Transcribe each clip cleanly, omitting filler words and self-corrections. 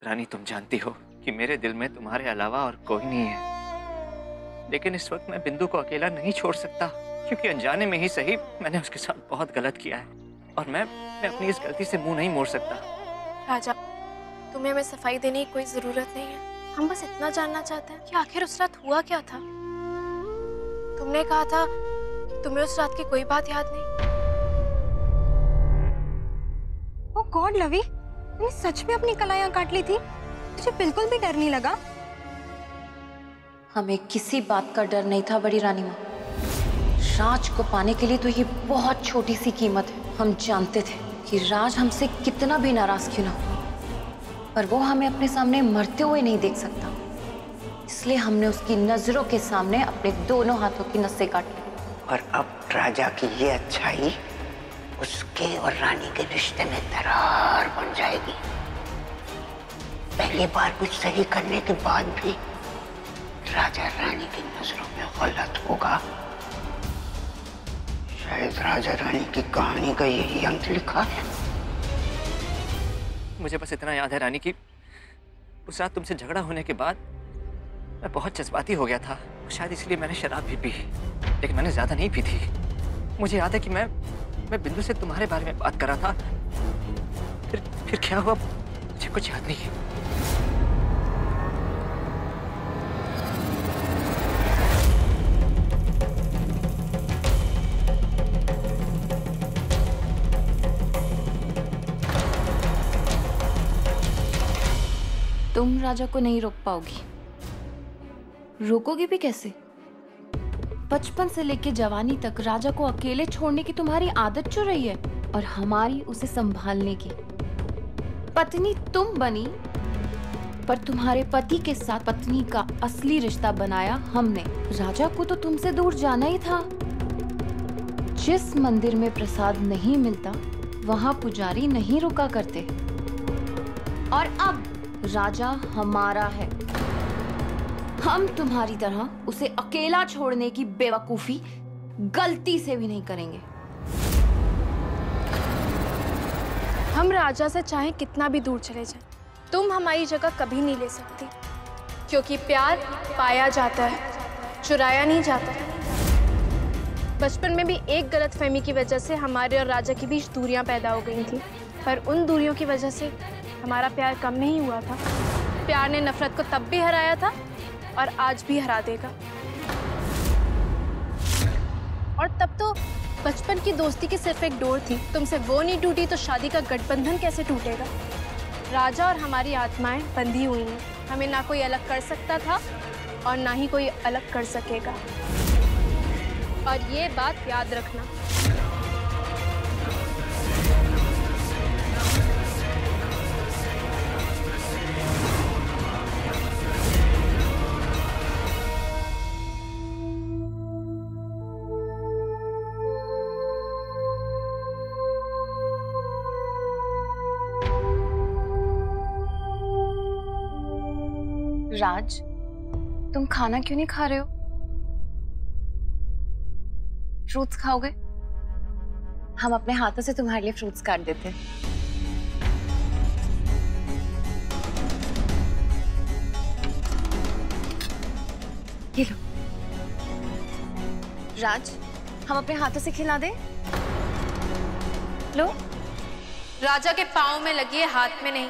रानी, तुम जानती हो कि मेरे दिल में तुम्हारे अलावा और कोई नहीं है, लेकिन इस वक्त मैं बिंदु को अकेला नहीं छोड़ सकता, क्योंकि अनजाने में ही सही मैंने उसके साथ बहुत गलत किया है और मैं अपनी इस गलती से मुंह नहीं मोड़ सकता। राजा, तुम्हें हमें सफाई देने की कोई जरूरत नहीं है। हम बस इतना जानना चाहते हैं कि आखिर उस रात हुआ क्या था। तुमने कहा था कि तुम्हें उस रात की कोई बात याद नहीं। ओह गॉड लवी, तुमने सच में अपनी कलाइयां काट ली थी? मुझे बिल्कुल भी डर नहीं लगा। हमें किसी बात का डर नहीं था बड़ी रानी माँ। राज को पाने के लिए तो ये बहुत छोटी सी कीमत है। हम जानते थे कि राज हमसे कितना भी नाराज क्यों ना हो, पर वो हमें अपने सामने मरते हुए नहीं देख सकता, इसलिए हमने उसकी नजरों के सामने अपने दोनों हाथों की नसें काटी। और अब राजा की ये अच्छाई उसके और रानी के रिश्ते में दरार बन जाएगी। पहली बार कुछ सही करने के बाद भी राजा रानी की नजरों में गलत होगा। शायद राजा रानी की कहानी का यही अंत लिखा है। मुझे बस इतना याद है रानी की उस रात तुमसे झगड़ा होने के बाद मैं बहुत जज्बाती हो गया था। शायद इसलिए मैंने शराब भी पी, लेकिन मैंने ज्यादा नहीं पी थी। मुझे याद है कि मैं बिंदु से तुम्हारे बारे में बात कर रहा था। फिर क्या हुआ मुझे कुछ याद नहीं। तुम राजा को नहीं रोक पाओगी। रोकोगी भी कैसे? बचपन से लेके जवानी तक राजा को अकेले छोड़ने की तुम्हारी आदत जो रही है, और हमारी उसे संभालने की। पत्नी तुम बनी, पर तुम्हारे पति के साथ पत्नी का असली रिश्ता बनाया हमने। राजा को तो तुमसे दूर जाना ही था। जिस मंदिर में प्रसाद नहीं मिलता वहां पुजारी नहीं रुका करते। और अब राजा हमारा है। हम तुम्हारी तरह उसे अकेला छोड़ने की बेवकूफी गलती से भी नहीं करेंगे। हम राजा से चाहे कितना भी दूर चले जाएं, तुम हमारी जगह कभी नहीं ले सकती, क्योंकि प्यार पाया जाता है, चुराया नहीं जाता। बचपन में भी एक गलतफहमी की वजह से हमारे और राजा के बीच दूरियां पैदा हो गई थी, पर उन दूरियों की वजह से हमारा प्यार कम नहीं हुआ था। प्यार ने नफरत को तब भी हराया था और आज भी हरा देगा। और तब तो बचपन की दोस्ती की सिर्फ एक डोर थी, तुमसे वो नहीं टूटी तो शादी का गठबंधन कैसे टूटेगा। राजा और हमारी आत्माएं बंधी हुई हैं, हमें ना कोई अलग कर सकता था और ना ही कोई अलग कर सकेगा। और ये बात याद रखना। राज, तुम खाना क्यों नहीं खा रहे हो? फ्रूट्स खाओगे? हम अपने हाथों से तुम्हारे लिए फ्रूट्स काट देते हैं। ये लो। राज, हम अपने हाथों से खिला दें? लो। राजा के पाँव में लगी है, हाथ में नहीं।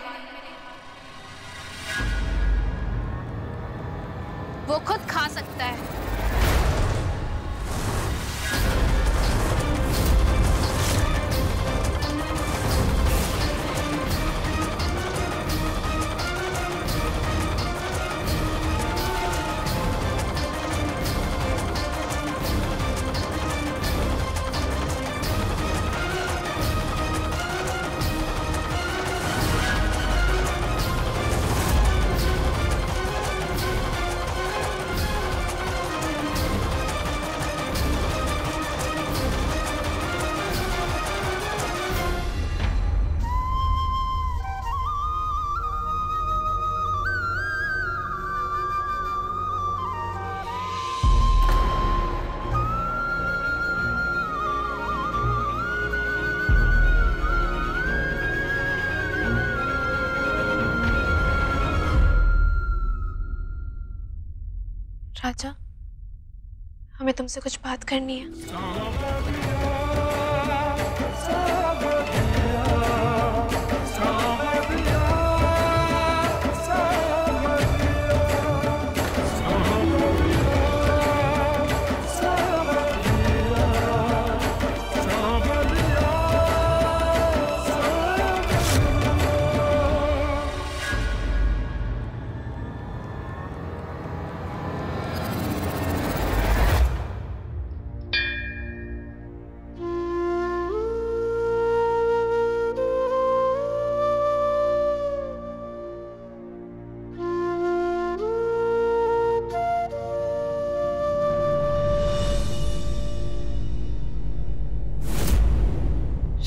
वो खुद खा सकता है। राजा, हमें तुमसे कुछ बात करनी है।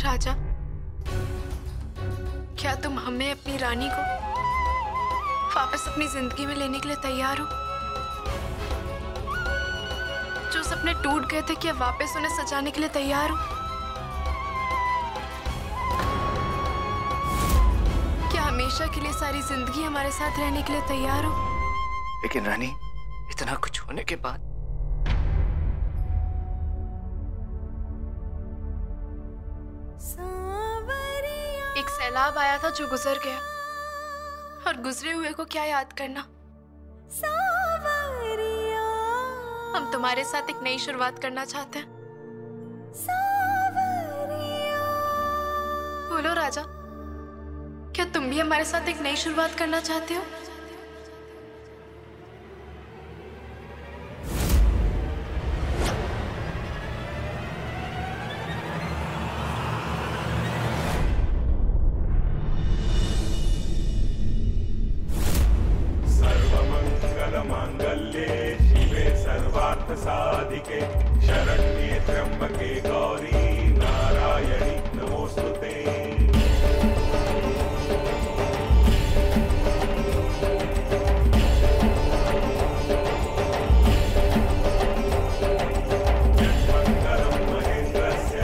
राजा, क्या तुम हमें अपनी रानी को वापस अपनी जिंदगी में लेने के लिए तैयार हो? जो सपने टूट गए थे, क्या वापस उन्हें सजाने के लिए तैयार हो? क्या हमेशा के लिए सारी जिंदगी हमारे साथ रहने के लिए तैयार हो? लेकिन रानी, इतना कुछ होने के बाद एक सैलाब आया था जो गुजर गया, और गुजरे हुए को क्या याद करना। हम तुम्हारे साथ एक नई शुरुआत करना चाहते हैं। बोलो राजा, क्या तुम भी हमारे साथ एक नई शुरुआत करना चाहते हो? मांगल्ये शिवे सर्वार्थ साधिके शरण्ये त्र्यंबके गौरी नारायणी नमोस्तुते। मंगलम महेन्द्रस्य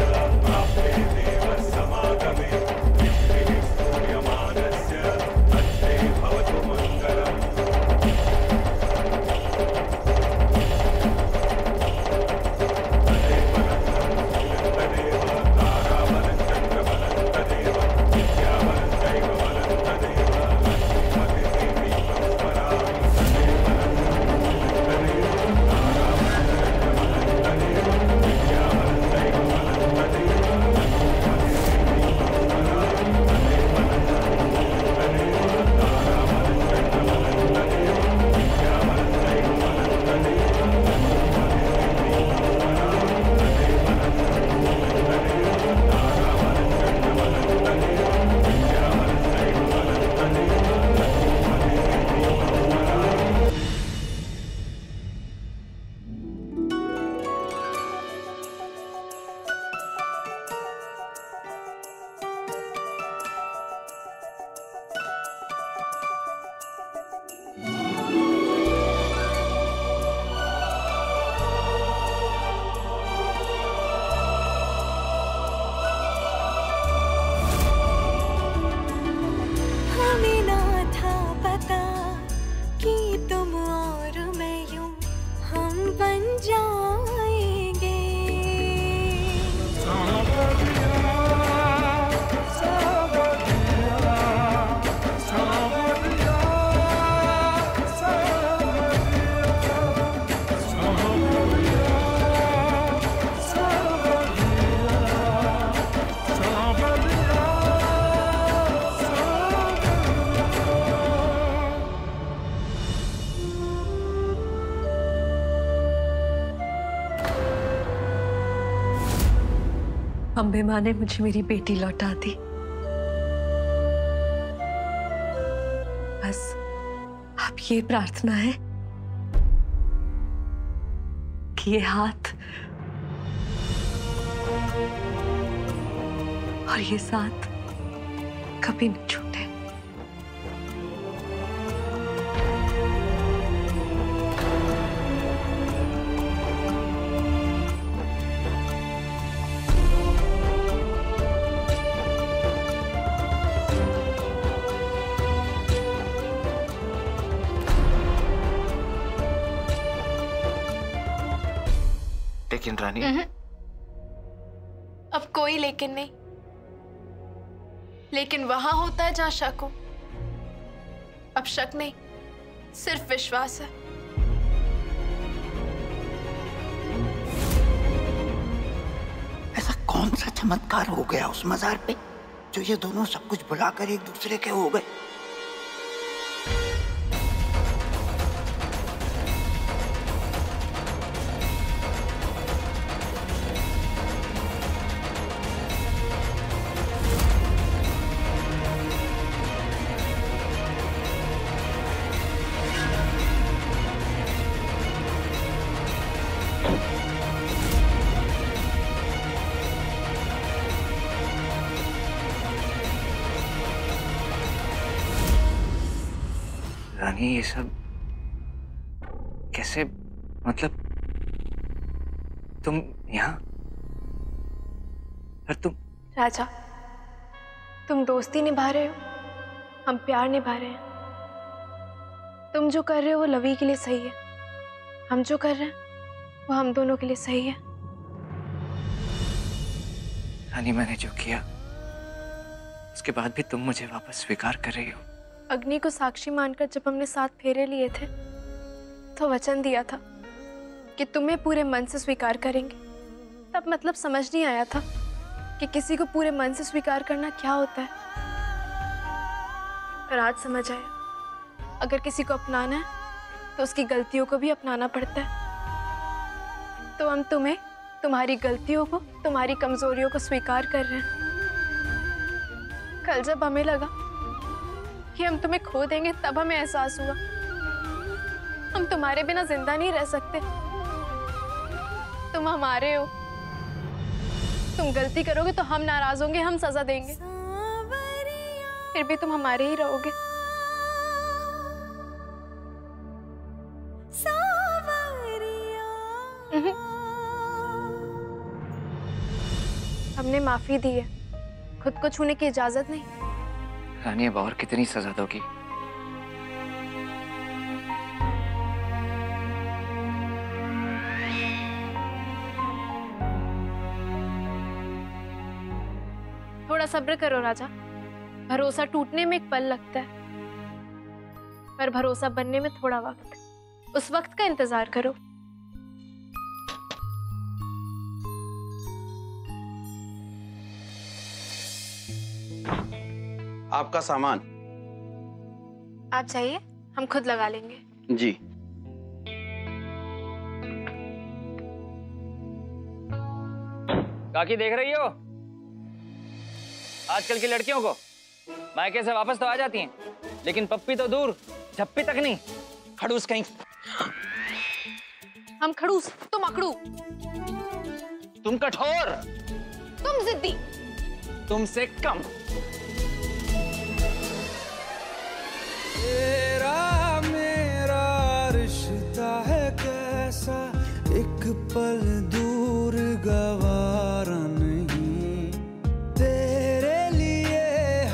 प्राप्ते देव समागमे सूर्यमानस्य अद्ये भवतु मंगलम्। अम्बे माँ ने मुझे मेरी बेटी लौटा दी। बस अब ये प्रार्थना है कि ये हाथ और ये साथ कभी न छूटे। लेकिन रानी। अब कोई लेकिन नहीं। लेकिन वहां होता है जहां शक हो। अब शक नहीं, सिर्फ विश्वास है। ऐसा कौन सा चमत्कार हो गया उस मजार पे जो ये दोनों सब कुछ भुलाकर एक दूसरे के हो गए? रानी ये सब कैसे, मतलब तुम यहाँ? और तुम? राजा, तुम दोस्ती निभा रहे हो, हम प्यार निभा रहे हैं। तुम जो कर रहे हो वो लवी के लिए सही है, हम जो कर रहे हैं वो हम दोनों के लिए सही है। रानी मैंने जो किया उसके बाद भी तुम मुझे वापस स्वीकार कर रही हो। अग्नि को साक्षी मानकर जब हमने 7 फेरे लिए थे तो वचन दिया था कि तुम्हें पूरे मन से स्वीकार करेंगे। तब मतलब समझ नहीं आया था कि किसी को पूरे मन से स्वीकार करना क्या होता है, पर आज समझ आया। अगर किसी को अपनाना है तो उसकी गलतियों को भी अपनाना पड़ता है। तो हम तुम्हें, तुम्हारी गलतियों को, तुम्हारी कमजोरियों को स्वीकार कर रहे हैं। कल जब हमें लगा कि हम तुम्हें खो देंगे तब हमें एहसास हुआ हम तुम्हारे बिना जिंदा नहीं रह सकते। तुम हमारे हो। तुम गलती करोगे तो हम नाराज होंगे, हम सजा देंगे, फिर भी तुम हमारे ही रहोगे। हमने माफी दी है, खुद को छूने की इजाजत नहीं। रानी अब और कितनी सजा दोगी? थोड़ा सब्र करो राजा। भरोसा टूटने में एक पल लगता है, पर भरोसा बनने में थोड़ा वक्त है। उस वक्त का इंतजार करो। आपका सामान। आप चाहिए, हम खुद लगा लेंगे। जी। काकी देख रही हो आजकल की लड़कियों को? मायके से वापस तो आ जाती हैं, लेकिन पप्पी तो दूर, झप्पी तक नहीं। खड़ूस कहीं। हम खड़ूस, तुम अकड़ू। तुम कठोर, तुम जिद्दी। तुमसे कम। तेरा मेरा रिश्ता है कैसा, एक पल दूर गवारा नहीं। तेरे लिए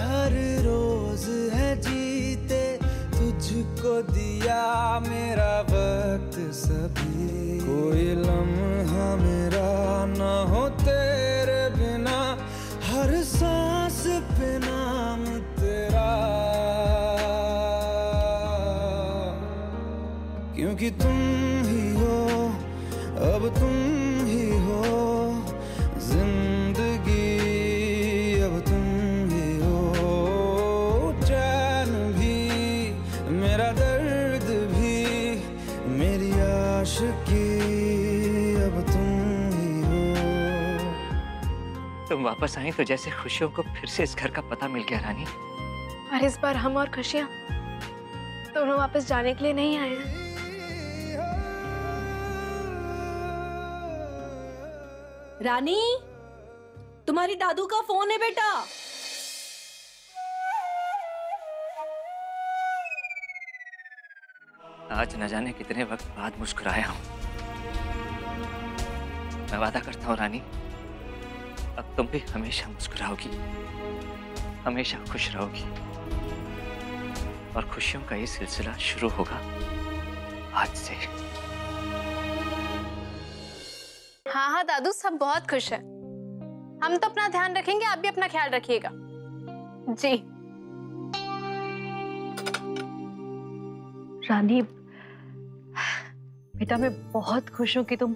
हर रोज है जीते, तुझको दिया मेरा वक्त सभी। कोई लम्हा मेरा ना हो तेरे बिना, हर सांस पे नाम तेरा। क्योंकि तुम ही हो, अब तुम ही हो जिंदगी, अब तुम ही हो चैन भी, मेरा दर्द भी, मेरी आशिकी, अब तुम ही हो। तुम वापस आई तो जैसे खुशियों को फिर से इस घर का पता मिल गया रानी। और इस बार हम और खुशियां दोनों वापस जाने के लिए नहीं आए हैं। रानी, तुम्हारी दादू का फोन है बेटा। आज न जाने कितने वक्त बाद मुस्कुराया हूं। मैं वादा करता हूं रानी, अब तुम भी हमेशा मुस्कुराओगी, हमेशा खुश रहोगी, और खुशियों का ये सिलसिला शुरू होगा आज से। हाँ दादू सब बहुत खुश है। हम तो अपना ध्यान रखेंगे, आप भी अपना ख्याल रखिएगा। जी। रानी, बेटा मैं बहुत खुश हूं कि तुम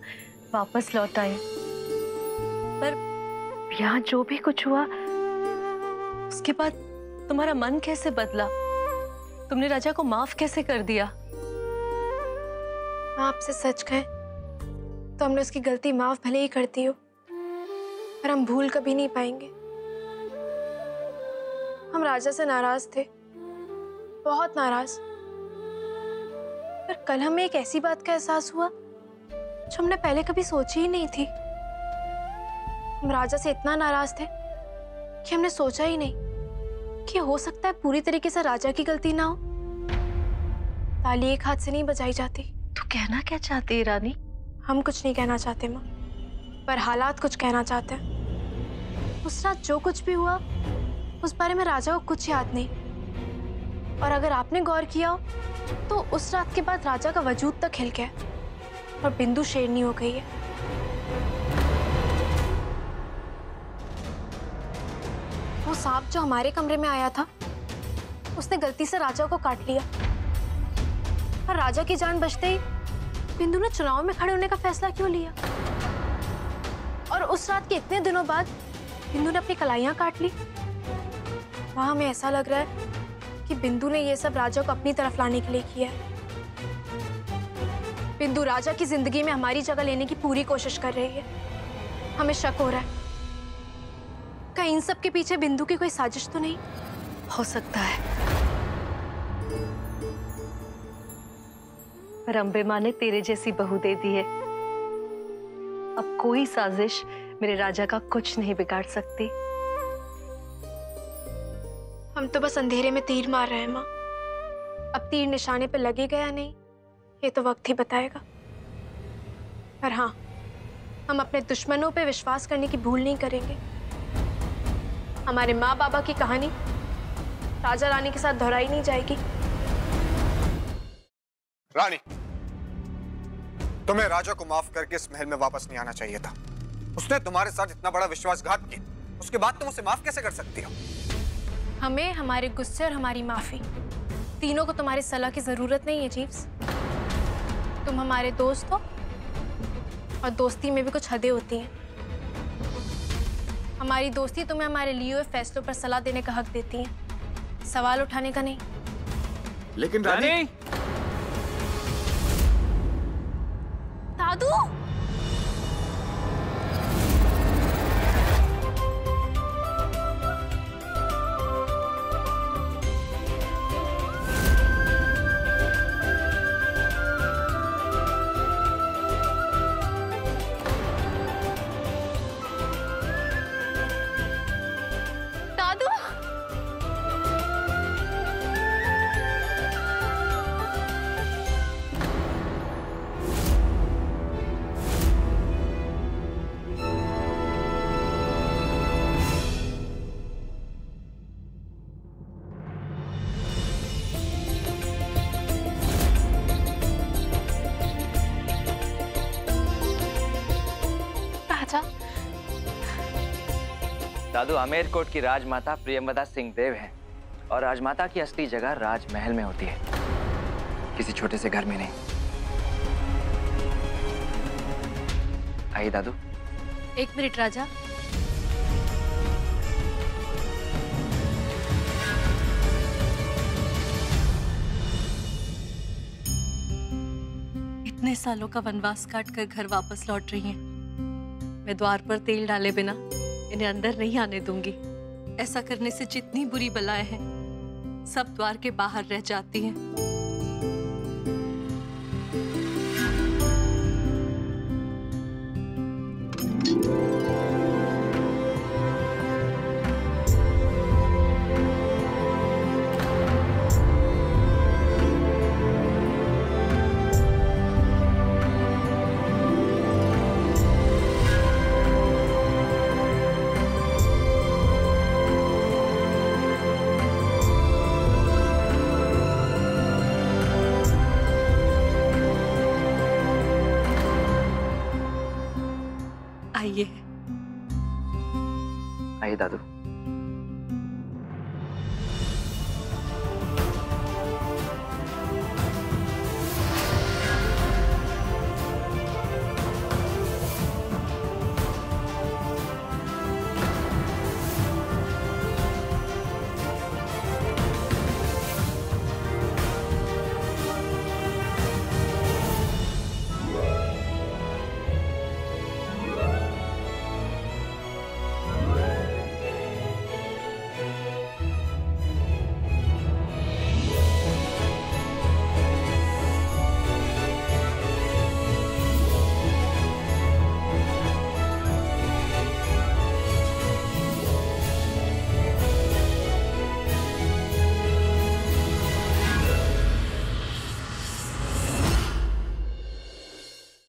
वापस लौट आए, पर यहाँ जो भी कुछ हुआ उसके बाद तुम्हारा मन कैसे बदला? तुमने राजा को माफ कैसे कर दिया? मैं आपसे सच कहें तो हमने उसकी गलती माफ भले ही करती हो, पर हम भूल कभी नहीं पाएंगे। हम राजा से नाराज थे, बहुत नाराज। पर कल हमें एक ऐसी बात का एहसास हुआ जो हमने पहले कभी सोची ही नहीं थी। हम राजा से इतना नाराज थे कि हमने सोचा ही नहीं कि हो सकता है पूरी तरीके से राजा की गलती ना हो। ताली एक हाथ से नहीं बजाई जाती। तू कहना क्या चाहती है रानी? हम कुछ नहीं कहना चाहते माँ, पर हालात कुछ कहना चाहते हैं। उस रात जो कुछ भी हुआ उस बारे में राजा को कुछ याद नहीं। और अगर आपने गौर किया हो तो उस रात के बाद राजा का वजूद तक हिल गया और बिंदु शेरनी हो गई है। वो सांप जो हमारे कमरे में आया था उसने गलती से राजा को काट लिया, और राजा की जान बचते ही बिंदु ने चुनाव में खड़े होने का फैसला क्यों लिया? और उस रात के इतने दिनों बाद बिंदु ने अपनी कलाइयां काट ली। वहां हमें ऐसा लग रहा है कि बिंदु ने ये सब राजा को अपनी तरफ लाने के लिए किया है। बिंदु राजा की जिंदगी में हमारी जगह लेने की पूरी कोशिश कर रही है। हमें शक हो रहा है कहीं इन सब के पीछे बिंदु की कोई साजिश तो नहीं? हो सकता है, पर अम्बे माँ ने तेरे जैसी बहू दे दी है। अब कोई साजिश मेरे राजा का कुछ नहीं बिगाड़ सकती। हम तो बस अंधेरे में तीर मार रहे हैं माँ। अब तीर निशाने पे लगेगा या नहीं ये तो वक्त ही बताएगा। पर हाँ, हम अपने दुश्मनों पे विश्वास करने की भूल नहीं करेंगे। हमारे माँ बाबा की कहानी राजा रानी के साथ दोहराई नहीं जाएगी। रानी, तुम्हें राजा को माफ करके इस महल में वापस नहीं आना चाहिए था। उसने तुम्हारे साथ इतना बड़ा विश्वासघात किया, उसके बाद तुम उसे माफ कैसे कर सकती हो? हमें हमारे गुस्से और हमारी माफी तीनों को तुम्हारी सलाह की जरूरत नहीं है जीव्स। तुम हमारे दोस्त हो और दोस्ती में भी कुछ हदें होती हैं। हमारी दोस्ती तुम्हें हमारे लिए हुए फैसलों पर सलाह देने का हक देती है, सवाल उठाने का नहीं। लेकिन रानी, दादू, दादू, राजा। दादू, अमेरकोट की राजमाता प्रियंवदा सिंह देव हैं, और राजमाता की असली जगह राजमहल में होती है, किसी छोटे से घर में नहीं। आइए दादू। एक मिनट राजा। इतने सालों का वनवास काट कर घर वापस लौट रही हैं। मैं द्वार पर तेल डाले बिना इन्हें अंदर नहीं आने दूंगी। ऐसा करने से जितनी बुरी बलाएं हैं सब द्वार के बाहर रह जाती हैं। नहीं दादू।